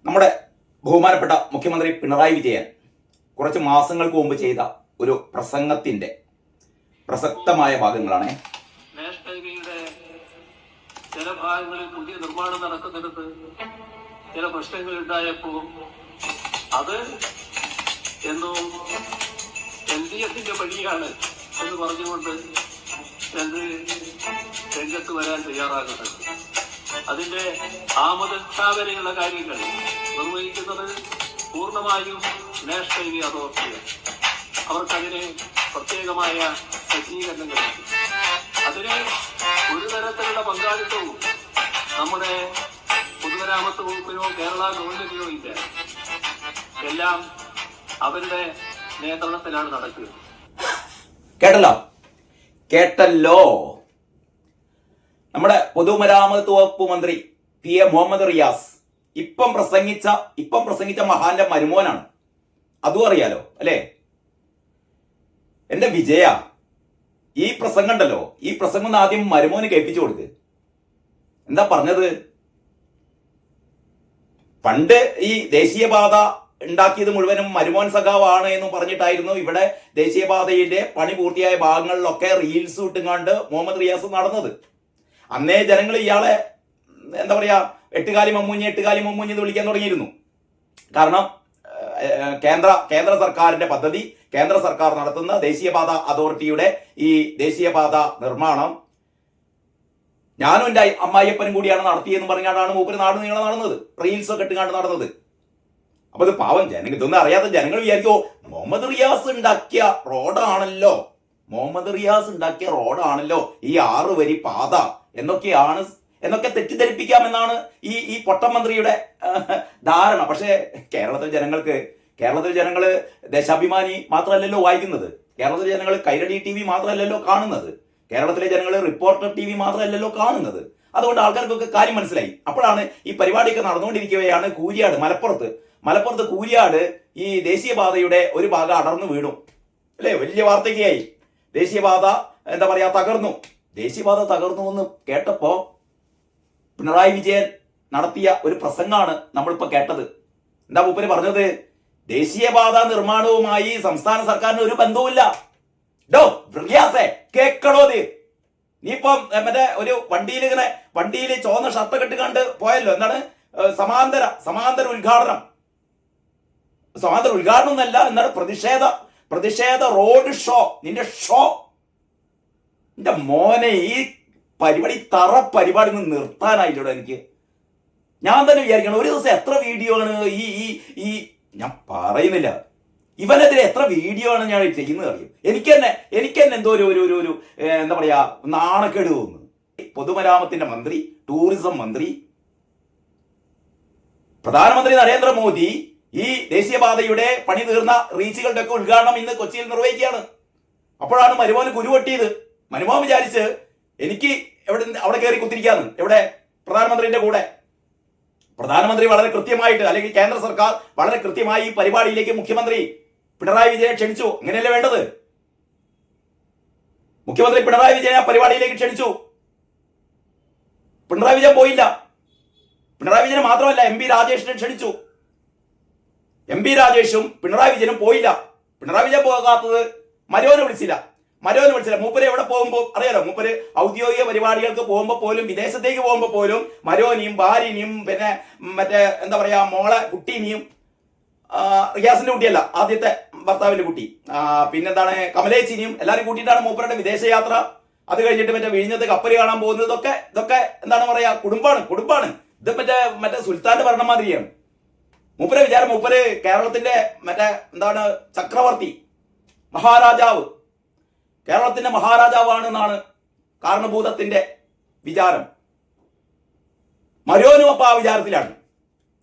നമ്മുടെ ബഹുമാനപ്പെട്ട മുഖ്യമന്ത്രി പിണറായി വിജയൻ കുറച്ച് മാസങ്ങൾക്ക് മുമ്പ് ചെയ്ത ഒരു പ്രസംഗത്തിന്റെ പ്രസക്തമായ ഭാഗങ്ങളാണ്. നാഷണൽ ഹൈവേയുടെ ചില ഭാഗങ്ങളിൽ പുതിയ നിർമ്മാണം നടക്കുന്നിടത്ത് ചില പ്രശ്നങ്ങൾ ഉണ്ടായപ്പോൾ അത് എന്തോ LDFന്റെ പണിയാണ് എന്ന് പറഞ്ഞുകൊണ്ട് രംഗത്ത് വരാൻ തയ്യാറാകുന്നത്. അതിന്റെ ആമോദാവരെയുള്ള കാര്യങ്ങൾ നിർവഹിക്കുന്നത് പൂർണ്ണമായും നാഷണൽ ഹൈവേ അതോറിറ്റിയാണ്. അവർക്കതിന് പ്രത്യേകമായ സജ്ജീകരണങ്ങളുണ്ട്. അതിന് ഒരു തരത്തിലുള്ള പങ്കാളിത്തവും നമ്മുടെ പൊതുമരാമത്ത് വകുപ്പിനോ കേരള ഗവൺമെന്റിനോ ഇല്ല. എല്ലാം അവരുടെ നിയന്ത്രണത്തിലാണ് നടക്കുക. കേട്ടല്ലോ. നമ്മുടെ പൊതുമരാമത്ത് വകുപ്പ് മന്ത്രി PA മുഹമ്മദ് റിയാസ് ഇപ്പം പ്രസംഗിച്ച മഹാന്റെ മരുമോനാണ്. അതും അറിയാലോ അല്ലേ? എന്റെ വിജയ, ഈ പ്രസംഗം ഉണ്ടല്ലോ, ഈ പ്രസംഗം ആദ്യം മരുമോന് കേൾപ്പിച്ചു കൊടുക്ക്. എന്താ പറഞ്ഞത്? പണ്ട് ഈ ദേശീയപാത ഉണ്ടാക്കിയത് മുഴുവനും മരുമോൻ സഖാവാണ് എന്ന് പറഞ്ഞിട്ടായിരുന്നു ഇവിടെ ദേശീയപാതയുടെ പണി പൂർത്തിയായ ഭാഗങ്ങളിലൊക്കെ റീൽസ് ഇട്ടുങ്ങാണ്ട് മുഹമ്മദ് റിയാസ് നടന്നത്. അന്നേ ജനങ്ങൾ ഇയാളെ എന്താ പറയാ എട്ടുകാലി മമ്മൂഞ്ഞ് എന്ന് വിളിക്കാൻ തുടങ്ങിയിരുന്നു. കാരണം കേന്ദ്ര സർക്കാരിന്റെ പദ്ധതി, കേന്ദ്ര സർക്കാർ നടത്തുന്ന ദേശീയപാത അതോറിറ്റിയുടെ ഈ ദേശീയപാത നിർമ്മാണം ഞാനും എൻ്റെ അമ്മായിയപ്പനും കൂടിയാണ് നടത്തിയെന്ന് പറഞ്ഞാണ് മൂപ്പര് നാട് നീളെ നടന്നത്, റീൽസ് ഒക്കെ ഇട്ടുകാണ്ട് നടന്നത്. അപ്പൊ ഇത് പാവം ജനങ്ങൾ, ഇതൊന്നും അറിയാത്ത ജനങ്ങൾ വിചാരിക്കോ മുഹമ്മദ് റിയാസ് ഉണ്ടാക്കിയ റോഡാണല്ലോ ഈ 6 വരി പാത എന്നൊക്കെ തെറ്റിദ്ധരിപ്പിക്കാമെന്നാണ് ഈ പൊട്ടമന്ത്രിയുടെ ധാരണ. പക്ഷേ കേരളത്തിലെ ജനങ്ങൾ ദേശാഭിമാനി മാത്രമല്ലല്ലോ വായിക്കുന്നത്, കേരളത്തിലെ ജനങ്ങൾ കൈരടി TV മാത്രമല്ലല്ലോ കാണുന്നത്, കേരളത്തിലെ ജനങ്ങൾ റിപ്പോർട്ടർ TV മാത്രമല്ലല്ലോ കാണുന്നത്. അതുകൊണ്ട് ആൾക്കാർക്കൊക്കെ കാര്യം മനസ്സിലായി. അപ്പോഴാണ് ഈ പരിപാടിയൊക്കെ നടന്നുകൊണ്ടിരിക്കുകയാണ് മലപ്പുറത്ത് കൂരിയാട് ഈ ദേശീയപാതയുടെ ഒരു ഭാഗം അടർന്നു വീണു അല്ലേ? വലിയ വാർത്തയ്ക്കായി. ദേശീയപാത എന്താ പറയാ തകർന്നു എന്ന് കേട്ടപ്പോ പിണറായി വിജയൻ നടത്തിയ ഒരു പ്രസംഗമാണ് നമ്മളിപ്പോ കേട്ടത്. എന്താ മൂപ്പര് പറഞ്ഞത്? ദേശീയപാത നിർമ്മാണവുമായി സംസ്ഥാന സർക്കാരിന് ഒരു ബന്ധവുമില്ല. കേക്കടോ നീ ഇപ്പം മറ്റേ ഒരു വണ്ടിയിൽ ചുവന്ന ഷർട്ട് കെട്ടുകണ്ട് പോയല്ലോ. എന്താണ് സമാന്തര ഉദ്ഘാടനം എന്നല്ല, എന്താണ് പ്രതിഷേധ റോഡ് ഷോ. നിന്റെ മോനെ ഈ പരിപാടി ഒന്ന് നിർത്താനായില്ലോ എനിക്ക്. ഞാൻ തന്നെ വിചാരിക്കണം ഒരു ദിവസം എത്ര വീഡിയോ ആണ് ഈ ഞാൻ പറയുന്നില്ല, ഇവനെതിരെ എത്ര വീഡിയോ ആണ് ഞാൻ ചെയ്യുന്നത് അറിയും. എനിക്ക് തന്നെ എന്തോ ഒരു എന്താ പറയാ നാണക്കേട് തോന്നുന്നു. പൊതുമരാമത്തിന്റെ മന്ത്രി, ടൂറിസം മന്ത്രി, പ്രധാനമന്ത്രി നരേന്ദ്രമോദി ഈ ദേശീയപാതയുടെ പണി തീർന്ന റീച്ചുകളുടെ ഒക്കെ ഉദ്ഘാടനം ഇന്ന് കൊച്ചിയിൽ നിർവഹിക്കുകയാണ്. അപ്പോഴാണ് മരുമോന് കുരുവട്ടിയത്. മരുമോൻ വിചാരിച്ച് എനിക്ക് അവിടെ കയറി കുത്തിരിക്കാന്ന്. എവിടെ? പ്രധാനമന്ത്രിന്റെ കൂടെ. പ്രധാനമന്ത്രി വളരെ കൃത്യമായിട്ട്, അല്ലെങ്കിൽ കേന്ദ്ര സർക്കാർ വളരെ കൃത്യമായി ഈ പരിപാടിയിലേക്ക് മുഖ്യമന്ത്രി പിണറായി വിജയനെ ക്ഷണിച്ചു. അങ്ങനെയല്ലേ വേണ്ടത്? മുഖ്യമന്ത്രി പിണറായി വിജയനെ ആ പരിപാടിയിലേക്ക് ക്ഷണിച്ചു. പിണറായി വിജയൻ പോയില്ല. പിണറായി വിജയനെ മാത്രമല്ല MP രാജേഷിനെ ക്ഷണിച്ചു. MP രാജേഷും പിണറായി വിജയനും പോയില്ല. പിണറായി വിജയൻ പോകാത്തത് മരോനെ വിളിച്ചില്ല. മൂപ്പര് എവിടെ പോകുമ്പോൾ അറിയാലോ, മൂപ്പര് ഔദ്യോഗിക പരിപാടികൾക്ക് പോകുമ്പോൾ പോലും, വിദേശത്തേക്ക് പോകുമ്പോൾ പോലും മരോനെയും ഭാര്യനെയും പിന്നെ മറ്റേ എന്താ പറയാ മോളെ കുട്ടീനെയും, റിയാസിന്റെ കുട്ടിയല്ല ആദ്യത്തെ ഭർത്താവിന്റെ കുട്ടി, പിന്നെന്താണ് കമലേച്ചിനെയും എല്ലാവരും കൂട്ടിയിട്ടാണ് മൂപ്പരുടെ വിദേശയാത്ര. അത് കഴിഞ്ഞിട്ട് മറ്റേ വിഴിഞ്ഞത്ത് കപ്പൽ കാണാൻ പോകുന്നത്. ഇതൊക്കെ എന്താണ് പറയാ കുടുംബാണ്. ഇത് മറ്റേ സുൽത്താന്റെ ഭരണം മാതിരിയാണ്. മൂപ്പരെ വിചാരം മൂപ്പര് കേരളത്തിന്റെ എന്താണ് ചക്രവർത്തി, മഹാരാജാവ്, കേരളത്തിന്റെ മഹാരാജാവാണെന്നാണ് കാരണഭൂതത്തിന്റെ വിചാരം. മരോനും അപ്പ ആ വിചാരത്തിലാണ്.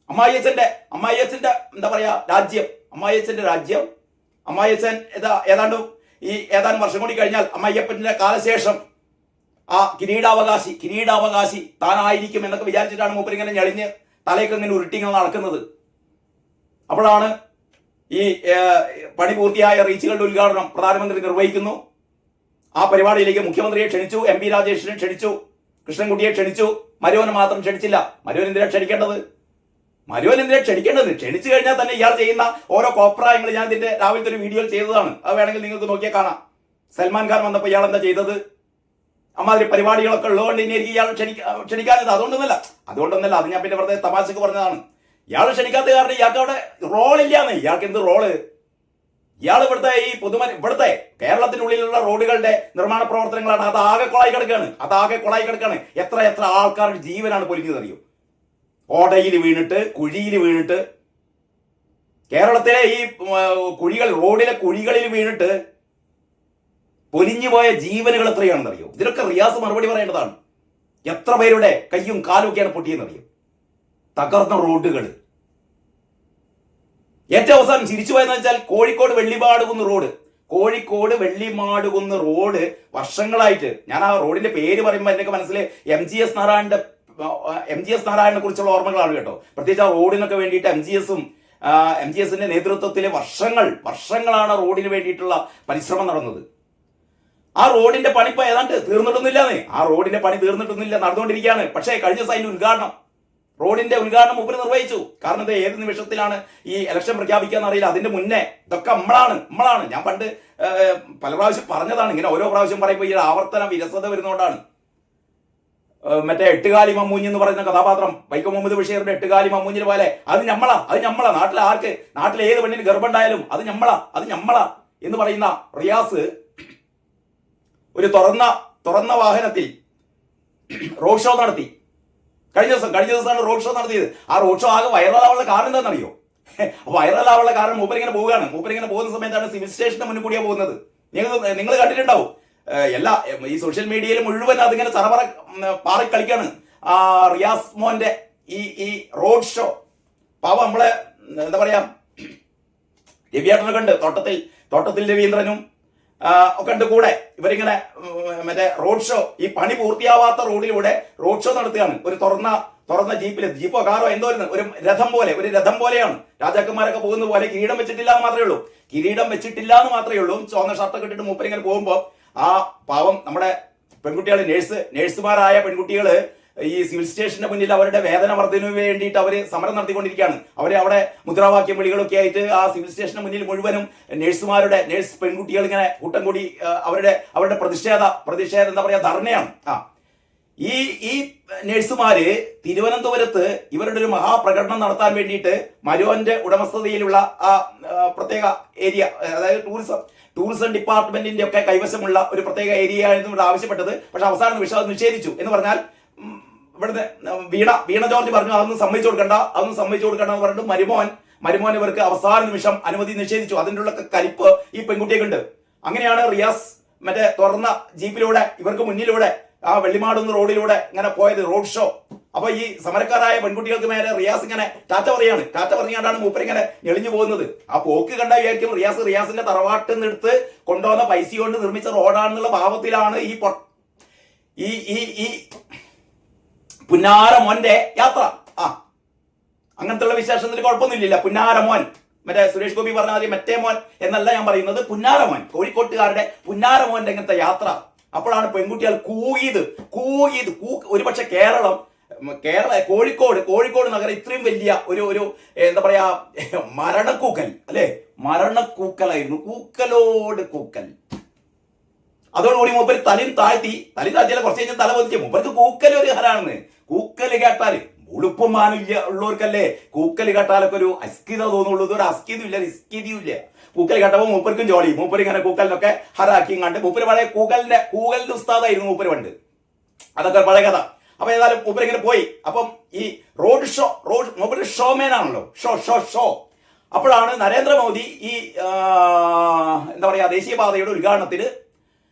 അമ്മായിയച്ഛന്റെ എന്താ പറയാ രാജ്യം, അമ്മായിയച്ഛൻ ഏതാനും വർഷം കൂടി കഴിഞ്ഞാൽ അമ്മായിയപ്പന്റെ കാലശേഷം ആ കിരീടാവകാശി താനായിരിക്കും എന്നൊക്കെ വിചാരിച്ചിട്ടാണ് മൂപ്പര് ഇങ്ങനെ ഞെളിഞ്ഞ് തലയൊക്കെ ഇങ്ങനെ ഉരുട്ടിങ്ങനെ നടക്കുന്നത്. അപ്പോഴാണ് ഈ പണി പൂർത്തിയായ റീച്ചുകളുടെ ഉദ്ഘാടനം പ്രധാനമന്ത്രി നിർവഹിക്കുന്നു. ആ പരിപാടിയിലേക്ക് മുഖ്യമന്ത്രിയെ ക്ഷണിച്ചു, MP രാജേഷിനെ ക്ഷണിച്ചു, കൃഷ്ണൻകുട്ടിയെ ക്ഷണിച്ചു, മരോനെ മാത്രം ക്ഷണിച്ചില്ല. മരോൻ എന്തിനാ ക്ഷണിക്കേണ്ടത്? മരുവൻ എന്തിനാ ക്ഷണിക്കേണ്ടത്? ക്ഷണിച്ചു കഴിഞ്ഞാൽ തന്നെ ഇയാൾ ചെയ്യുന്ന ഓരോ കോപ്രായങ്ങൾ ഞാൻ ഇതിന്റെ രാവിലത്തെ ഒരു വീഡിയോയിൽ ചെയ്തതാണ്. അത് വേണമെങ്കിൽ നിങ്ങൾക്ക് നോക്കിയാൽ കാണാം. സൽമാൻ ഖാൻ വന്നപ്പോൾ ഇയാൾ എന്താ ചെയ്തത്? അമ്മാതിരി പരിപാടികളൊക്കെ ഉള്ളതുകൊണ്ട് ഇനി എനിക്ക് ഇയാൾ ക്ഷണിക്കാഞ്ഞത് അതുകൊണ്ടൊന്നല്ല. അത് ഞാൻ പിന്നെ വെറുതെ തമാശക്ക് പറഞ്ഞതാണ്. ഇയാൾ ക്ഷണിക്കാത്ത കാരണം ഇയാൾക്ക് അവിടെ റോളില്ലാന്ന്. ഇയാൾക്ക് എന്ത് റോള്? ഇയാൾ ഇവിടുത്തെ ഈ ഇവിടുത്തെ കേരളത്തിനുള്ളിലുള്ള റോഡുകളുടെ നിർമ്മാണ പ്രവർത്തനങ്ങളാണ്. അതാകെ കൊളായി കിടക്കാണ്. എത്ര ആൾക്കാരുടെ ജീവനാണ് പൊലിഞ്ഞതറിയോ? ഓടയിൽ വീണിട്ട്, കുഴിയിൽ വീണിട്ട്, കേരളത്തിലെ ഈ റോഡിലെ കുഴികളിൽ വീണിട്ട് പൊലിഞ്ഞു പോയ ജീവനുകൾ എത്രയാണെന്നറിയോ? ഇതിനൊക്കെ റിയാസ് മറുപടി പറയേണ്ടതാണ്. എത്ര പേരുടെ കയ്യും കാലും ഒക്കെയാണ് പൊട്ടിയെന്നറിയോ? തകർന്ന റോഡുകൾ. ഏറ്റവും അവസാനം ചിരിച്ചു പോയെന്ന് വെച്ചാൽ കോഴിക്കോട് വെള്ളിമാടുകുന്ന് റോഡ് വർഷങ്ങളായിട്ട്, ഞാൻ ആ റോഡിന്റെ പേര് പറയുമ്പോൾ എൻ്റെ മനസ്സിൽ എം ജി എസ് നാരായണനെ കുറിച്ചുള്ള ഓർമ്മകളാണ് കേട്ടോ. പ്രത്യേകിച്ച് ആ റോഡിനൊക്കെ വേണ്ടിയിട്ട് എം ജി എസിന്റെ നേതൃത്വത്തിൽ വർഷങ്ങളാണ് റോഡിന് വേണ്ടിയിട്ടുള്ള പരിശ്രമം നടന്നത്. ആ റോഡിന്റെ പണി ഇപ്പൊ ഏതാണ്ട് തീർന്നിട്ടൊന്നുമില്ല, നടന്നുകൊണ്ടിരിക്കുകയാണ്. പക്ഷേ കഴിഞ്ഞ ദിവസം അതിന്റെ റോഡിന്റെ ഉദ്ഘാടനം മൂപ്പര് നിർവഹിച്ചു. കാരണം ഇത് ഏത് നിമിഷത്തിലാണ് ഈ ഇലക്ഷൻ പ്രഖ്യാപിക്കാന്ന് അറിയില്ല. അതിന്റെ മുന്നേ ഇതൊക്കെ നമ്മളാണ്. ഞാൻ പണ്ട് പല പ്രാവശ്യം പറഞ്ഞതാണ്. ഇങ്ങനെ ഓരോ പ്രാവശ്യം പറയുമ്പോൾ ഈ ആവർത്തന വിരസത വരുന്നതുകൊണ്ടാണ്. മറ്റേ എട്ടുകാലി മമ്മൂഞ്ഞ് എന്ന് പറയുന്ന കഥാപാത്രം വൈക്കം മുഹമ്മദ് ബഷീറിന്റെ എട്ടുകാലി മമ്മൂഞ്ഞിന് പോലെ അത് ഞമ്മളാ. നാട്ടിലെ ഏത് പെണ്ണിന് ഗർഭമുണ്ടായാലും അത് ഞമ്മളാ എന്ന് പറയുന്ന റിയാസ് ഒരു തുറന്ന വാഹനത്തിൽ റോഡ് ഷോ നടത്തി. കഴിഞ്ഞ ദിവസമാണ് റോഡ് ഷോ നടത്തിയത്. ആ റോഡ് ഷോ ആകെ വൈറലാവാനുള്ള കാരണം എന്താണെന്നറിയോ? വൈറലാവാനുള്ള കാരണം മൂപ്പരിങ്ങനെ പോകുന്ന സമയത്താണ് സിവിൽ സ്റ്റേഷന്റെ മുന്നിൽ കൂടിയാണ് പോകുന്നത്. നിങ്ങൾ കണ്ടിട്ടുണ്ടാവും. ഈ സോഷ്യൽ മീഡിയയിൽ മുഴുവൻ അതിങ്ങനെ പാറി കളിക്കാണ് റിയാസ് മോന്റെ ഈ റോഡ് ഷോ. പാവ നമ്മളെ എന്താ പറയാ, രവിയേട്ടനൊക്കെ ഉണ്ട്, തോട്ടത്തിൽ രവീന്ദ്രനും ഒക്കെ ഉണ്ട് കൂടെ. ഇവരിങ്ങനെ മറ്റേ റോഡ് ഷോ, ഈ പണി പൂർത്തിയാവാത്ത റോഡിലൂടെ റോഡ് ഷോ നടത്തുകയാണ്. ഒരു തുറന്ന ജീപ്പോ കാറോ എന്തോ ഒരു രഥം പോലെയാണ്. രാജാക്കന്മാരൊക്കെ പോകുന്ന പോലെ കിരീടം വെച്ചിട്ടില്ല എന്ന് മാത്രമേ ഉള്ളൂ. ചുവന്ന ഷർട്ടൊക്കെ ഇട്ടിട്ട് മൂപ്പരിങ്ങനെ പോകുമ്പോൾ ആ പാവം നമ്മുടെ പെൺകുട്ടികൾ, നേഴ്സുമാരായ പെൺകുട്ടികള് ഈ സിവിൽ സ്റ്റേഷന്റെ മുന്നിൽ അവരുടെ വേതന വർദ്ധനവിന് വേണ്ടിയിട്ട് അവര് സമരം നടത്തിക്കൊണ്ടിരിക്കുകയാണ്. അവരെ അവിടെ മുദ്രാവാക്യം വിളികളൊക്കെ ആയിട്ട് ആ സിവിൽ സ്റ്റേഷന് മുന്നിൽ മുഴുവനും നേഴ്സ് പെൺകുട്ടികൾ ഇങ്ങനെ കൂട്ടം കൂടി അവരുടെ പ്രതിഷേധ എന്താ പറയാ, ധർണയാണ്. ഈ നേഴ്സുമാര് തിരുവനന്തപുരത്ത് ഇവരുടെ ഒരു മഹാപ്രകടനം നടത്താൻ വേണ്ടിയിട്ട് മരുവന്റെ ഉടമസ്ഥതയിലുള്ള ആ പ്രത്യേക ഏരിയ, അതായത് ടൂറിസം ഡിപ്പാർട്ട്മെന്റിന്റെ ഒക്കെ കൈവശമുള്ള ഒരു പ്രത്യേക ഏരിയ ആയിരുന്നു ഇവിടെ ആവശ്യപ്പെട്ടത്. പക്ഷെ അവസാനം നിഷേധിച്ചു. എന്ന് പറഞ്ഞാൽ ഇവിടുത്തെ വീണ ജോർജ് പറഞ്ഞു അതൊന്നും സമ്മതിച്ചു കൊടുക്കണ്ട എന്ന് പറഞ്ഞിട്ട് മരുമോൻ ഇവർക്ക് അവസാന നിമിഷം അനുമതി നിഷേധിച്ചു. അതിൻ്റെ ഉള്ള കലിപ്പ് ഈ പെൺകുട്ടിയൊക്കെ ഉണ്ട്. അങ്ങനെയാണ് റിയാസ് മറ്റേ തുറന്ന ജീപ്പിലൂടെ ഇവർക്ക് മുന്നിലൂടെ ആ വെള്ളിമാടുന്ന റോഡിലൂടെ ഇങ്ങനെ പോയത്, റോഡ് ഷോ. അപ്പൊ ഈ സമരക്കാരായ പെൺകുട്ടികൾക്ക് മേലെ റിയാസ് ഇങ്ങനെ ടാറ്റ പറഞ്ഞാണ്ടാണ് മൂപ്പരിങ്ങനെ എളിഞ്ഞു പോകുന്നത്. ആ പോക്ക് കണ്ട വിചാരിക്കും റിയാസിന്റെ തറവാട്ടിൽ നിന്ന് എടുത്ത് കൊണ്ടുവന്ന പൈസ കൊണ്ട് നിർമ്മിച്ച റോഡാണെന്നുള്ള ഭാവത്തിലാണ് ഈ പുന്നാരമോന്റെ യാത്ര. അങ്ങനത്തെ ഉള്ള വിശേഷത്തിന് കുഴപ്പമൊന്നുമില്ല. പുന്നാരമോൻ, മറ്റേ സുരേഷ് ഗോപി പറഞ്ഞ മതി മറ്റേ മോൻ എന്നല്ല ഞാൻ പറയുന്നത്, പുന്നാരമോൻ, കോഴിക്കോട്ടുകാരുടെ പുന്നാരമോന്റെ അങ്ങനത്തെ യാത്ര. അപ്പോഴാണ് പെൺകുട്ടികൾ കൂകിയത്. ഒരുപക്ഷെ കോഴിക്കോട് നഗരം ഇത്രയും വലിയ ഒരു എന്താ പറയാ മരണക്കൂക്കൽ അല്ലെ, മരണക്കൂക്കലായിരുന്നു. കൂക്കൽ. അതോടുകൂടി മൂപ്പര് തലയും താഴ്ത്തിയാൽ കുറച്ച് കഴിഞ്ഞാൽ തല പൊതിച്ച്. മൂപ്പർക്ക് കൂക്കൽ ഒരു ഹരാണെന്ന്. കൂക്കല് കേട്ടാല് ഉളുപ്പമാനില്ല ഉള്ളവർക്കല്ലേ കൂക്കല് കേട്ടാലൊക്കെ ഒരു അസ്കിത തോന്നുള്ളൂ. ഇതൊരു അസ്കിതും ഇല്ല. കൂക്കൽ കേട്ടപ്പോൾ മൂപ്പർക്കും ജോളി. മൂപ്പര് ഇങ്ങനെ കൂക്കലിനൊക്കെ ഹരാക്കി കണ്ട് മൂപ്പര് പഴയ കൂകലിന്റെ ഉസ്താദായിരുന്നു മൂപ്പര് പണ്ട്. അതൊക്കെ പഴയ കഥ. അപ്പൊ ഏതായാലും മൂപ്പര് ഇങ്ങനെ പോയി. അപ്പം ഈ റോഡ് മൂപ്പര് ഷോമേനാണല്ലോ, ഷോ. അപ്പോഴാണ് നരേന്ദ്രമോദി ഈ എന്താ പറയാ ദേശീയപാതയുടെ ഉദ്ഘാടനത്തിന്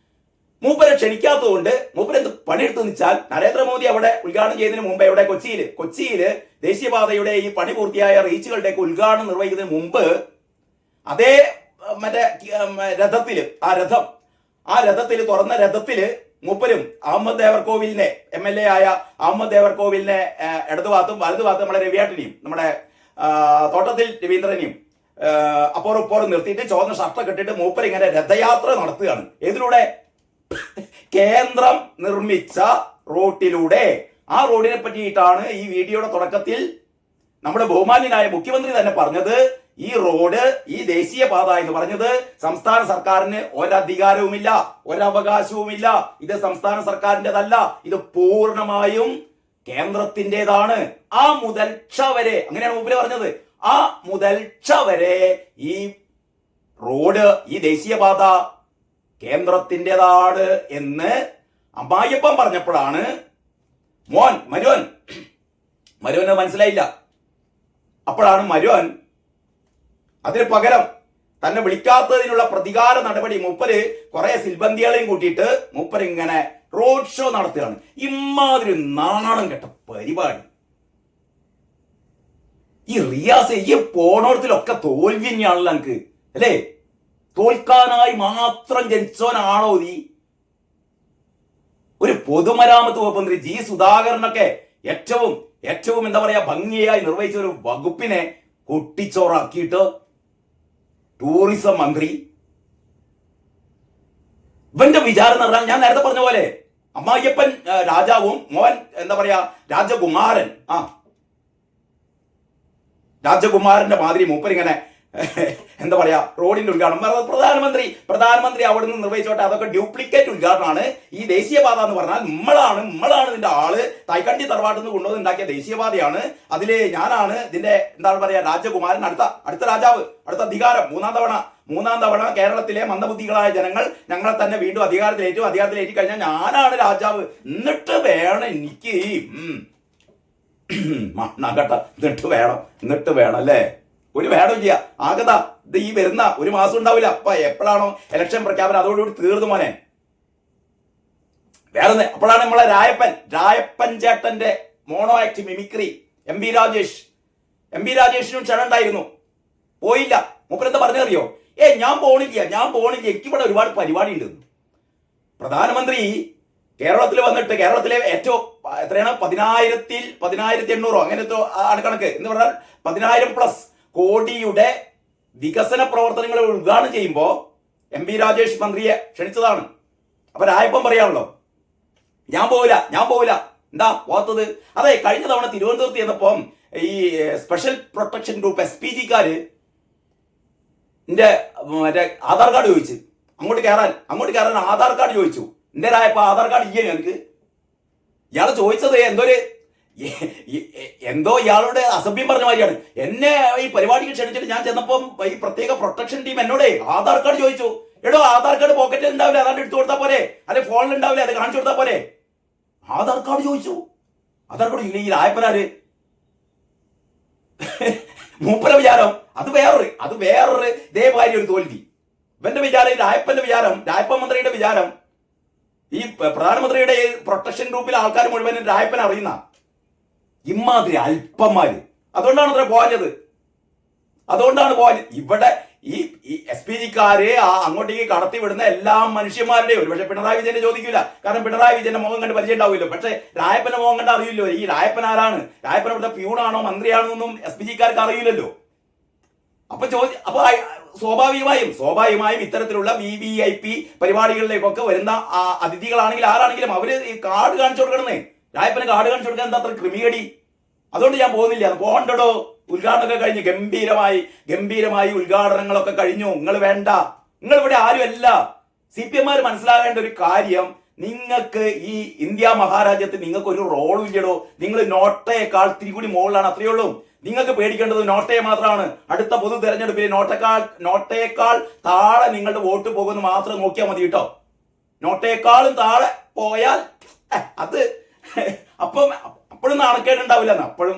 മൂപ്പരെ ക്ഷണിക്കാത്തതുകൊണ്ട് മൂപ്പരെന്ത് പണിയെടുത്തെന്ന് വെച്ചാൽ, നരേന്ദ്രമോദി അവിടെ ഉദ്ഘാടനം ചെയ്യുന്നതിന് മുമ്പ് ഇവിടെ കൊച്ചിയില് ദേശീയപാതയുടെ ഈ പണി പൂർത്തിയായ റീച്ചുകളുടെയൊക്കെ ഉദ്ഘാടനം നിർവഹിക്കുന്നതിന് മുമ്പ് അതേ മറ്റേ രഥത്തില് തുറന്ന രഥത്തില് മൂപ്പരും അഹമ്മദ് ദേവർകോവിലിനെ MLA ആയ അഹമ്മദ് ദേവർകോവിലിനെ ഇടതുഭാഗത്തും വലതുഭാഗത്തും നമ്മുടെ രവിയേട്ടനെയും നമ്മുടെ തോട്ടത്തിൽ രവീന്ദ്രനെയും അപ്പോറും നിർത്തിയിട്ട് ചുവന്ന ഷർട്ടൊക്കെ ഇട്ടിട്ട് മൂപ്പർ ഇങ്ങനെ രഥയാത്ര നടത്തുകയാണ്. ഇതിലൂടെ കേന്ദ്രം നിർമ്മിച്ച റോട്ടിലൂടെ. ആ റോഡിനെ പറ്റിയിട്ടാണ് ഈ വീഡിയോയുടെ തുടക്കത്തിൽ നമ്മുടെ ബഹുമാന്യനായ മുഖ്യമന്ത്രി തന്നെ പറഞ്ഞത് ഈ റോഡ്, ഈ ദേശീയപാത എന്ന് പറഞ്ഞത് സംസ്ഥാന സർക്കാരിന് ഒരധികാരവുമില്ല, ഒരവകാശവുമില്ല. ഇത് സംസ്ഥാന സർക്കാരിൻ്റെതല്ല, ഇത് പൂർണ്ണമായും കേന്ദ്രത്തിൻ്റെതാണ്. ആ മുതൽ ക്ഷ വരെ, അങ്ങനെയാണ് മൂപ്പര് പറഞ്ഞത്, ആ മുതൽ ക്ഷ വരെ ഈ റോഡ്, ഈ ദേശീയപാത കേന്ദ്രത്തിൻ്റെതാണ് എന്ന് അമ്മായിയപ്പൻ പറഞ്ഞപ്പോഴാണ് മരുവന് മനസ്സിലായില്ല. അപ്പോഴാണ് മരുവൻ അതിന് പകരം തന്നെ വിളിക്കാത്തതിനുള്ള പ്രതികാര നടപടി മൂപ്പര് കുറെ സിൽബന്തികളെയും കൂട്ടിയിട്ട് മൂപ്പര് ഇങ്ങനെ റോഡ് ഷോ നടത്തുകയാണ്. ഇമാതിരി നാണം കെട്ട പരിപാടി. ഈ റിയാസ് ഈ പോണോടത്തിലൊക്കെ തോൽവി തന്നെയാണല്ലോ എനിക്ക്, അല്ലേ? തോൽക്കാനായി മാത്രം ജനിച്ചവനാണോ നീ? ഒരു പൊതുമരാമത്ത് വകുപ്പ് മന്ത്രി ജി സുധാകരനൊക്കെ ഏറ്റവും എന്താ പറയാ ഭംഗിയായി നിർവഹിച്ച ഒരു വകുപ്പിനെ കൊട്ടിച്ചോറാക്കിയിട്ട് ടൂറിസം മന്ത്രി. ഇവന്റെ വിചാരം എന്ന് പറഞ്ഞാൽ ഞാൻ നേരത്തെ പറഞ്ഞ പോലെ അമ്മായിയപ്പൻ രാജാവും മോൻ എന്താ പറയാ രാജകുമാരൻ, രാജകുമാരന്റെ മാതിരി മൂപ്പരിങ്ങനെ എന്താ പറയാ റോഡിന്റെ ഉദ്ഘാടനം പ്രധാനമന്ത്രി അവിടെ നിന്ന് നിർവഹിച്ചോട്ടെ. അതൊക്കെ ഡ്യൂപ്ലിക്കേറ്റ് ഉദ്ഘാടനമാണ്. ഈ ദേശീയപാത എന്ന് പറഞ്ഞാൽ നമ്മളാണ് ഇതിന്റെ ആള്. തൈക്കണ്ടി തറവാട്ടിൽ നിന്ന് കൊണ്ടുവന്ന് ഉണ്ടാക്കിയ ദേശീയപാതയാണ്. അതില് ഞാനാണ് ഇതിന്റെ എന്താണ് പറയാ രാജകുമാരൻ, അടുത്ത രാജാവ്, അടുത്ത അധികാരം. മൂന്നാം തവണ കേരളത്തിലെ മന്ദബുദ്ധികളായ ജനങ്ങൾ ഞങ്ങളെ തന്നെ വീണ്ടും അധികാരത്തിലേറ്റി കഴിഞ്ഞാൽ ഞാനാണ് രാജാവ്. എന്നിട്ട് വേണം എനിക്ക് എന്നിട്ട് വേണം അല്ലേ? ഒരു വേണമില്ല. ആകതാ ഇത് ഈ വരുന്ന ഒരു മാസം ഉണ്ടാവില്ല. അപ്പൊ എപ്പോഴാണോ ഇലക്ഷൻ പ്രഖ്യാപനം അതോടുകൂടി തീർന്നു മോനെ. വേറെ അപ്പോഴാണ് നമ്മളെ രായപ്പൻ ചേട്ടന്റെ mono act mimicry M P രാജേഷിനും ക്ഷണുണ്ടായിരുന്നു, പോയില്ല. മൂപ്പരെന്താ പറഞ്ഞറിയോ? ഞാൻ പോണില്ല, എനിക്കിവിടെ ഒരുപാട് പരിപാടി ഉണ്ട്. പ്രധാനമന്ത്രി കേരളത്തിൽ വന്നിട്ട് കേരളത്തിലെ ഏറ്റവും എത്രയാണ് 10,800 അങ്ങനത്തെ ആണ് കണക്ക് എന്ന് പറഞ്ഞാൽ 10,000+ കോടിയുടെ വികസന പ്രവർത്തനങ്ങൾ ഉദ്ഘാടനം ചെയ്യുമ്പോൾ എം പി രാജേഷ് മന്ത്രിയെ ക്ഷണിച്ചതാണ്. അപ്പൊ രായപ്പൻ പറയാണല്ലോ ഞാൻ പോവില്ല. എന്താ പോത്തത്? അതെ, കഴിഞ്ഞ തവണ തിരുവനന്തപുരത്ത് ചെന്നപ്പം ഈ സ്പെഷ്യൽ പ്രൊട്ടക്ഷൻ ഗ്രൂപ്പ് SPG-ക്കാര് എന്റെ മറ്റേ ആധാർ കാർഡ് ചോദിച്ചു. അങ്ങോട്ട് കയറാൻ ആധാർ കാർഡ് ചോദിച്ചു. എന്റെ രായപ്പ ആധാർ കാർഡ് ഇല്ലേ എനിക്ക്? ഇയാള് ചോദിച്ചത് എന്തോ ഇയാളുടെ അസഭ്യം പറഞ്ഞ മാതിരിയാണ്. എന്നെ ഈ പരിപാടിക്ക് ക്ഷണിച്ചിട്ട് ഞാൻ ചെന്നപ്പം ഈ പ്രത്യേക പ്രൊട്ടക്ഷൻ ടീം എന്നോട് ആധാർ കാർഡ് ചോദിച്ചു. എടോ, ആധാർ കാർഡ് പോക്കറ്റിൽ ഉണ്ടാവില്ല, അതാണ്ട് എടുത്തു കൊടുത്താൽ പോരെ, അല്ലെ ഫോണിൽ ഉണ്ടാവില്ല, അത് കാണിച്ചു കൊടുത്താൽ പോരെ. ആധാർ കാർഡ് ചോദിച്ചു. ആധാർ കാർഡ് ഈ രായപ്പനാര്? മൂപ്പര വിചാരം അത് വേറൊരു ഇതേമാതിരി ഒരു തോൽവി. ഇവന്റെ വിചാരം, രായപ്പൻ മന്ത്രിയുടെ വിചാരം ഈ പ്രധാനമന്ത്രിയുടെ പ്രൊട്ടക്ഷൻ ഗ്രൂപ്പിലെ ആൾക്കാർ മുഴുവൻ രായപ്പൻ അറിയുന്ന ഇമാതിരി അല്പന്മാര്. അതുകൊണ്ടാണ് അത്ര പോഞ്ഞത്. ഇവിടെ ഈ SPG-ക്കാര് അങ്ങോട്ടേക്ക് കടത്തി വിടുന്ന എല്ലാ മനുഷ്യന്മാരുടെയും ഒരുപക്ഷെ പിണറായി വിജയനെ ചോദിക്കില്ല, കാരണം പിണറായി വിജയന്റെ മുഖം കണ്ട് പരിചയം ഉണ്ടാവില്ലോ. പക്ഷെ രായപ്പന്റെ മുഖം കണ്ട് അറിയില്ലോ ഈ രായപ്പൻ ആരാണ്, രായപ്പൻ ഇവിടുത്തെ പ്യൂണാണോ മന്ത്രിയാണെന്നൊന്നും SPG-ക്കാർക്ക് അറിയില്ലല്ലോ. അപ്പൊ സ്വാഭാവികമായും ഇത്തരത്തിലുള്ള VVIP പരിപാടികളിലേക്കൊക്കെ വരുന്ന അതിഥികളാണെങ്കിൽ ആരാണെങ്കിലും അവര് ഈ കാർഡ് കാണിച്ചു കൊടുക്കണമെന്നേ. രായപ്പന് കാർഡ് കാണിച്ചു കൊടുക്കാൻ എന്താ അത്ര ക്രിമികടി? അതുകൊണ്ട് ഞാൻ പോകുന്നില്ല. പോകണ്ടോ? ഉദ്ഘാടനമൊക്കെ കഴിഞ്ഞു, ഗംഭീരമായി ഉദ്ഘാടനങ്ങളൊക്കെ കഴിഞ്ഞു. നിങ്ങൾ ഇവിടെ ആരുമല്ല. CPM-മാർ മനസ്സിലാകേണ്ട ഒരു കാര്യം, നിങ്ങൾക്ക് ഈ ഇന്ത്യ മഹാരാജ്യത്ത് നിങ്ങൾക്ക് ഒരു റോളും ഇല്ലടോ. നിങ്ങൾ നോട്ടയേക്കാൾ തിരികൂടി മുകളിലാണ്, അത്രയേ ഉള്ളൂ. നിങ്ങൾക്ക് പേടിക്കേണ്ടത് നോട്ടയെ മാത്രമാണ്. അടുത്ത പൊതു തെരഞ്ഞെടുപ്പിൽ നോട്ടയേക്കാൾ താഴെ നിങ്ങളുടെ വോട്ട് പോകുമെന്ന് മാത്രം നോക്കിയാൽ മതി കേട്ടോ. നോട്ടയേക്കാളും താഴെ പോയാൽ അത് അപ്പോഴും നാണക്കേട് ഉണ്ടാവില്ല. അപ്പോഴും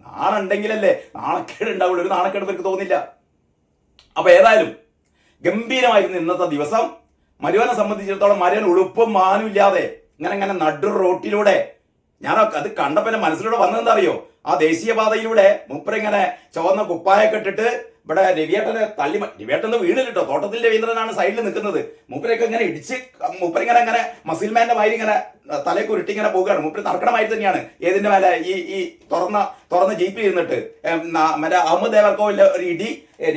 നാണുണ്ടെങ്കിലല്ലേ നാണക്കേട് ഉണ്ടാവുള്ളൂ. ഒരു നാണക്കേട് ഇവർക്ക് തോന്നില്ല. അപ്പൊ ഏതായാലും ഗംഭീരമായിരുന്നു ഇന്നത്തെ ദിവസം. മരുവനെ സംബന്ധിച്ചിടത്തോളം മരുവൻ ഉളുപ്പും മാനും ഇല്ലാതെ ഇങ്ങനെ നടു റോട്ടിലൂടെ അത് കണ്ടപ്പോ എന്റെ മനസ്സിലൂടെ വന്നതെന്താ അറിയോ? ആ ദേശീയപാതയിലൂടെ മൂപ്പരിങ്ങനെ ചുവന്ന കുപ്പായൊക്കെ ഇട്ടിട്ട് ഇവിടെ രവിയേട്ടനെ രവിയേട്ടൻ വീണില്ല കേട്ടോ. തോട്ടത്തിൽ രവീന്ദ്രനാണ് സൈഡിൽ നിൽക്കുന്നത്. മൂപ്പരൊക്കെ ഇങ്ങനെ ഇടിച്ച് മൂപ്പരിങ്ങനെ മസിൽമാന്റെ മാതിരി ഇങ്ങനെ തലയൊക്കെ ഉരുട്ടി ഇങ്ങനെ പോവുകയാണ്. മൂപ്പര് നടക്കണമായി തന്നെയാണ്. ഏതിന്റെ മേലെ ഈ തുറന്ന ജീപ്പിൽ ഇരുന്നിട്ട് മറ്റേ അഹമ്മദ് ദേവർക്കോവിലെ ഒരു ഇടി,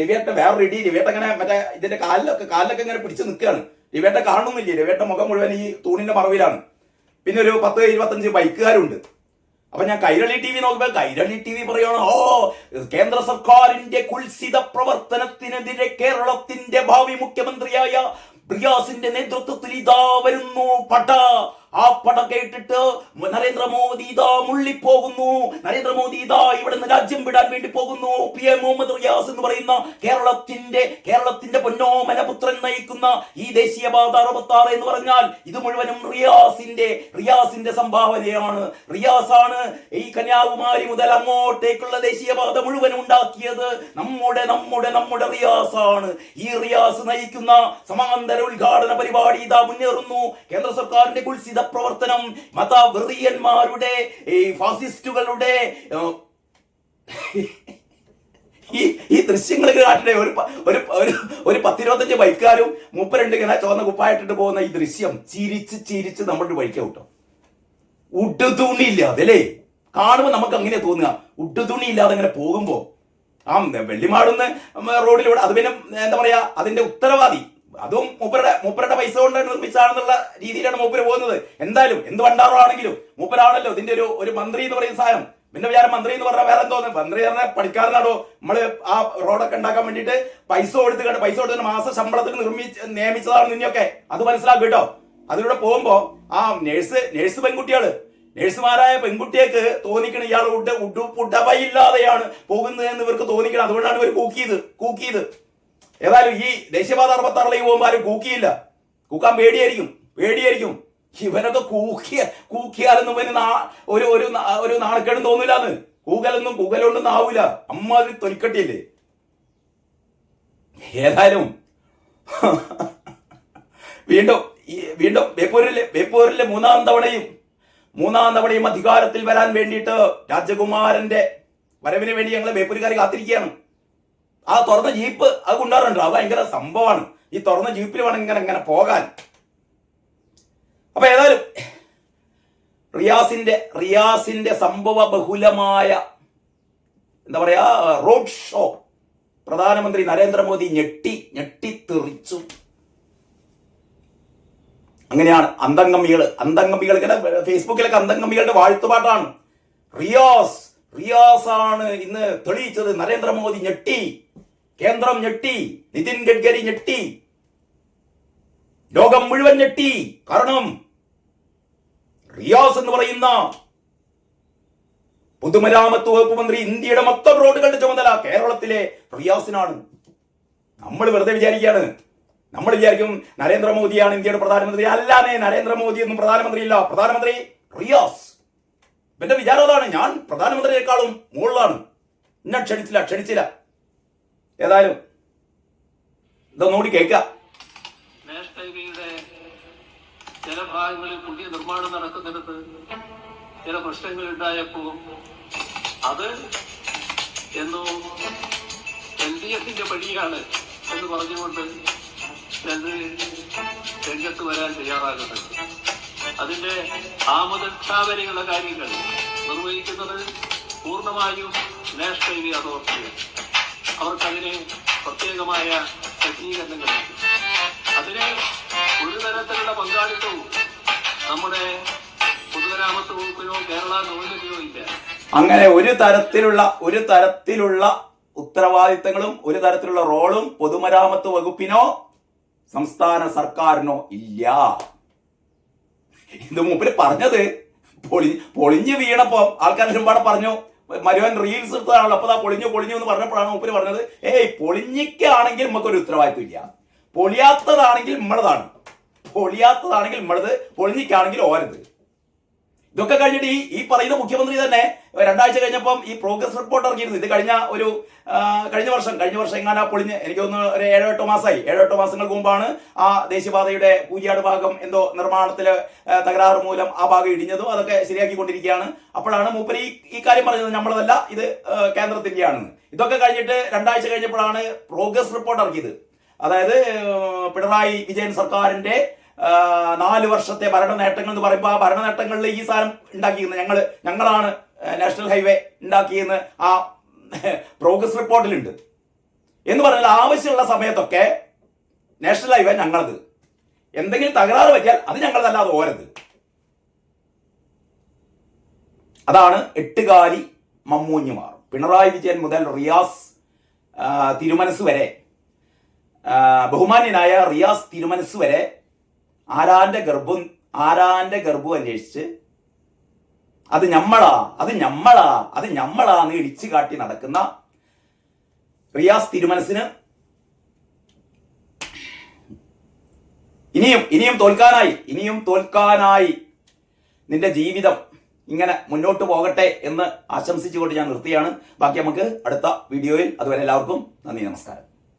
രവിയേട്ട വേറൊരു ഇടി. രവിയേട്ട ഇങ്ങനെ മറ്റേ ഇതിന്റെ കാലിലൊക്കെ ഇങ്ങനെ പിടിച്ച് നിൽക്കുകയാണ്. രവിയേട്ട കാണുന്നില്ലേ, രവിയേട്ട മുഖം മുഴുവൻ ഈ തൂണിന്റെ മറവിലാണ്. പിന്നെ ഒരു 10-25 ബൈക്കുകാരുണ്ട്. അപ്പൊ ഞാൻ കൈരളി ടി വി നോക്കുമ്പോൾ കൈരളി ടി വി പറയണം, ഓ കേന്ദ്ര സർക്കാരിന്റെ കുൽസിത പ്രവർത്തനത്തിനെതിരെ കേരളത്തിന്റെ ഭാവി മുഖ്യമന്ത്രിയായ റിയാസിന്റെ നേതൃത്വത്തിൽ ഇതാ വരുന്നു പട. ആ പട കേട്ടിട്ട് നരേന്ദ്രമോദി ഇതാ മുള്ളിപ്പോകുന്നു. നരേന്ദ്രമോദി ഇതാ ഇവിടെ നിന്ന് രാജ്യം വിടാൻ വേണ്ടി പോകുന്നു. PM മുഹമ്മദ് റിയാസ് എന്ന് പറയുന്ന കേരളത്തിന്റെ പൊന്നോമന പുത്രൻ നയിക്കുന്ന ഈ ദേശീയപാത 66 എന്ന് പറഞ്ഞാൽ ഇത് മുഴുവനും റിയാസിന്റെ സംഭാവനയാണ്. റിയാസാണ് ഈ കന്യാകുമാരി മുതൽ അങ്ങോട്ടേക്കുള്ള ദേശീയപാത മുഴുവൻ ഉണ്ടാക്കിയത്. നമ്മുടെ റിയാസാണ്. ഈ റിയാസ് നയിക്കുന്ന സമാന്തര ഉദ്ഘാടന പരിപാടി ഇതാ മുന്നേറുന്നു. കേന്ദ്ര സർക്കാരിന്റെ കുൽസിത പ്രവർത്തനം, മതവെറിയന്മാരുടെ, ഫാസിസ്റ്റുകളുടെ ഈ ദൃശ്യങ്ങൾ കാട്ടണേ. ഒരു 10-25 ബൈക്കാരും 32 ഇങ്ങനെ ചുവന്ന കുപ്പായിട്ടിട്ട് പോകുന്ന ഈ ദൃശ്യം ചിരിച്ച് നമ്മുടെ വഴിക്കാ കിട്ടോ. ഉടുതുണിയില്ലാതെ അല്ലേ കാണുമ്പോൾ നമുക്ക് അങ്ങനെ തോന്നുക. ഉടുതുണി ഇല്ലാതെ ഇങ്ങനെ പോകുമ്പോ ആ വെള്ളിമാടുന്ന് റോഡിലൂടെ, അത് പിന്നെ എന്താ പറയാ, അതിന്റെ ഉത്തരവാദി അതും മൂപ്പരുടെ പൈസ കൊണ്ട് നിർമ്മിച്ചാണെന്നുള്ള രീതിയിലാണ് മൂപ്പര് പോകുന്നത്. എന്തായാലും എന്ത് വണ്ടാറോ ആണെങ്കിലും മൂപ്പരാണല്ലോ ഇതിന്റെ ഒരു മന്ത്രി എന്ന് പറയുന്ന സാധനം. പിന്നെ വിചാരം മന്ത്രി എന്ന് പറഞ്ഞാൽ വേറെ എന്തോന്ന്, മന്ത്രി പറഞ്ഞാൽ പണിക്കാരനാണോ. നമ്മള് ആ റോഡൊക്കെ ഉണ്ടാക്കാൻ വേണ്ടിയിട്ട് പൈസ കൊടുത്തിട്ട് മാസ ശമ്പളത്തിന് നിയമിച്ചതാണ് നിന്നെയൊക്കെ. അത് മനസ്സിലാക്കും കേട്ടോ. അതിലൂടെ പോകുമ്പോ ആ നേഴ്സ് നേഴ്സുമാരായ പെൺകുട്ടിയേക്ക് തോന്നിക്കണം ഇയാൾ ഉടവയില്ലാതെയാണ് പോകുന്നത് എന്ന് ഇവർക്ക് തോന്നിക്കണം. അതുകൊണ്ടാണ് ഇവർ കൂക്കിയത്. ഏതായാലും ഈ ദേശീയപാത 66 പോകുമ്പോൾ ആരും കൂക്കാൻ പേടിയായിരിക്കും. ഇവനൊക്കെ കൂക്കിയാലൊന്നും ഒരു നാണക്കേടും തോന്നില്ലാന്ന്. കൂകലൊന്നും ആവൂല. അമ്മാതിരി തൊലിക്കട്ടിയല്ലേ. ഏതായാലും വീണ്ടും ബേപ്പൂരിലെ മൂന്നാം തവണയും അധികാരത്തിൽ വരാൻ വേണ്ടിയിട്ട് രാജകുമാരന്റെ വരവിന് വേണ്ടി ഞങ്ങൾ ബേപ്പൂരുകാർ കാത്തിരിക്കുകയാണ്. ആ തുറന്ന ജീപ്പ് അത് കൊണ്ടുവരുന്നുണ്ട്. അത് ഭയങ്കര സംഭവമാണ്. ഈ തുറന്ന ജീപ്പിൽ വേണം ഇങ്ങനെ പോകാൻ. അപ്പൊ ഏതായാലും റിയാസിന്റെ സംഭവ ബഹുലമായ എന്താ പറയാ റോഡ് ഷോ പ്രധാനമന്ത്രി നരേന്ദ്രമോദി ഞെട്ടിത്തെറിച്ചു. അങ്ങനെയാണ് അന്തംഗമികൾ ഇങ്ങനെ ഫേസ്ബുക്കിലൊക്കെ അന്തംഗമികളുടെ വാഴ്ത്തുപാട്ടാണ്. റിയാസ് ആണ് ഇന്ന് തെളിയിച്ചത്. നരേന്ദ്രമോദി ഞെട്ടി, കേന്ദ്രം ഞെട്ടി, നിതിൻ ഗഡ്കരി ഞെട്ടി, ലോകം മുഴുവൻ ഞെട്ടി. കാരണം റിയാസ് എന്ന് പറയുന്ന പൊതുമരാമത്ത് വകുപ്പ് മന്ത്രി, ഇന്ത്യയുടെ മൊത്തം റോഡുകളുടെ ചുമതല കേരളത്തിലെ റിയാസിനാണ്. നമ്മൾ വെറുതെ നമ്മൾ വിചാരിക്കും നരേന്ദ്രമോദിയാണ് ഇന്ത്യയുടെ പ്രധാനമന്ത്രി. അല്ലാതെ നരേന്ദ്രമോദി ഒന്നും പ്രധാനമന്ത്രിയില്ല. പ്രധാനമന്ത്രി റിയാസ്. എന്റെ വിചാരം അതാണ്, ഞാൻ പ്രധാനമന്ത്രിയെക്കാളും മുകളിലാണ്. എന്നെ ക്ഷണിച്ചില്ല. ഏതായാലും ഇതൊന്നുകൂടി കേൾക്കാം. നാഷണൽ ഹൈവേയുടെ ചില ഭാഗങ്ങളിൽ പുതിയ നിർമ്മാണം നടക്കുന്നിടത്ത് ചില പ്രശ്നങ്ങൾ ഉണ്ടായപ്പോൾ അത് എന്തോ LDFന്റെ പടിയാണ് എന്ന് പറഞ്ഞുകൊണ്ട് രംഗത്ത് വരാൻ തയ്യാറാകുന്നത്. അതിന്റെ ആമോദാവലിയുള്ള കാര്യങ്ങൾ നിർവഹിക്കുന്നത് പൂർണ്ണമായും നാഷണൽ ഹൈവേ അതോറിറ്റിയാണ്. അവർക്കതിന് പ്രത്യേകമായ സജ്ജീകരണങ്ങളുണ്ട്. അതിന് ഒരു തരത്തിലുള്ള പങ്കാളിത്തവും നമ്മുടെ പൊതുമരാമത്ത് വകുപ്പിനോ കേരള ഗവൺമെന്റിനോ ഇല്ല. അങ്ങനെ ഒരു തരത്തിലുള്ള ഉത്തരവാദിത്തങ്ങളും ഒരു തരത്തിലുള്ള റോളും പൊതുമരാമത്ത് വകുപ്പിനോ സംസ്ഥാന സർക്കാരിനോ ഇല്ല. ഇത് മൂപ്പര് പറഞ്ഞത് പൊളിഞ്ഞു വീണപ്പോ ആൾക്കാർ ഒരുപാട് പറഞ്ഞു. മരുവൻ റീൽസ് എടുത്തതാണല്ലോ. അപ്പൊ പൊളിഞ്ഞു എന്ന് പറഞ്ഞപ്പോഴാണ് മൂപ്പര് പറഞ്ഞത്, പൊളിഞ്ഞിക്കാണെങ്കിൽ നമുക്കൊരു ഉത്തരവാദിത്വം ഇല്ല, പൊളിയാത്തതാണെങ്കിൽ നമ്മളതാണ്, പൊളിഞ്ഞിക്കാണെങ്കിൽ ഓരത്. ഇതൊക്കെ കഴിഞ്ഞിട്ട് ഈ പറയുന്ന മുഖ്യമന്ത്രി തന്നെ 2 ആഴ്ച കഴിഞ്ഞപ്പം ഈ പ്രോഗ്രസ് റിപ്പോർട്ട് ഇറക്കിയിരുന്നു. ഇത് കഴിഞ്ഞ വർഷം എങ്ങാനാ പൊളിഞ്ഞ്, എനിക്ക് തോന്നുന്നു ഒരു 7-8 മാസങ്ങൾക്ക് മുമ്പാണ് ആ ദേശീയപാതയുടെ കൂരിയാട് ഭാഗം എന്തോ നിർമ്മാണത്തില് തകരാറ് മൂലം ആ ഭാഗം ഇടിഞ്ഞതും അതൊക്കെ ശരിയാക്കിക്കൊണ്ടിരിക്കുകയാണ്. അപ്പോഴാണ് മൂപ്പര് ഈ കാര്യം പറഞ്ഞത്, നമ്മളതല്ല, ഇത് കേന്ദ്രത്തിന്റെയാണെന്ന്. ഇതൊക്കെ കഴിഞ്ഞിട്ട് 2 ആഴ്ച കഴിഞ്ഞപ്പോഴാണ് പ്രോഗ്രസ് റിപ്പോർട്ട് ഇറക്കിയത്. അതായത് പിണറായി വിജയൻ സർക്കാരിന്റെ 4 വർഷത്തെ ഭരണ നേട്ടങ്ങൾ എന്ന് പറയുമ്പോൾ ആ ഭരണ നേട്ടങ്ങളിൽ ഈ സാധനം ഉണ്ടാക്കിയിരുന്നത് ഞങ്ങളാണ് നാഷണൽ ഹൈവേ ഉണ്ടാക്കിയെന്ന് ആ പ്രോഗ്രസ് റിപ്പോർട്ടിലുണ്ട്. എന്ന് പറഞ്ഞാൽ ആവശ്യമുള്ള സമയത്തൊക്കെ നാഷണൽ ഹൈവേ ഞങ്ങളത്, എന്തെങ്കിലും തകരാറ് പറ്റിയാൽ അത് ഞങ്ങളതല്ലാതെ ഓരത്. അതാണ് എട്ടുകാലി മമ്മൂഞ്ഞുമാർ. പിണറായി വിജയൻ മുതൽ റിയാസ് തിരുമനസ് വരെ, ബഹുമാന്യനായ റിയാസ് തിരുമനസ് വരെ ആരാന്റെ ഗർഭം അന്വേഷിച്ച് അത് ഞമ്മളാന്ന് ഇടിച്ചു കാട്ടി നടക്കുന്ന റിയാസ് തിരുമനസിന് ഇനിയും തോൽക്കാനായി നിന്റെ ജീവിതം ഇങ്ങനെ മുന്നോട്ട് പോകട്ടെ എന്ന് ആശംസിച്ചുകൊണ്ട് ഞാൻ നിർത്തിയാണ്. ബാക്കി നമുക്ക് അടുത്ത വീഡിയോയിൽ. അതുവരെ എല്ലാവർക്കും നന്ദി, നമസ്കാരം.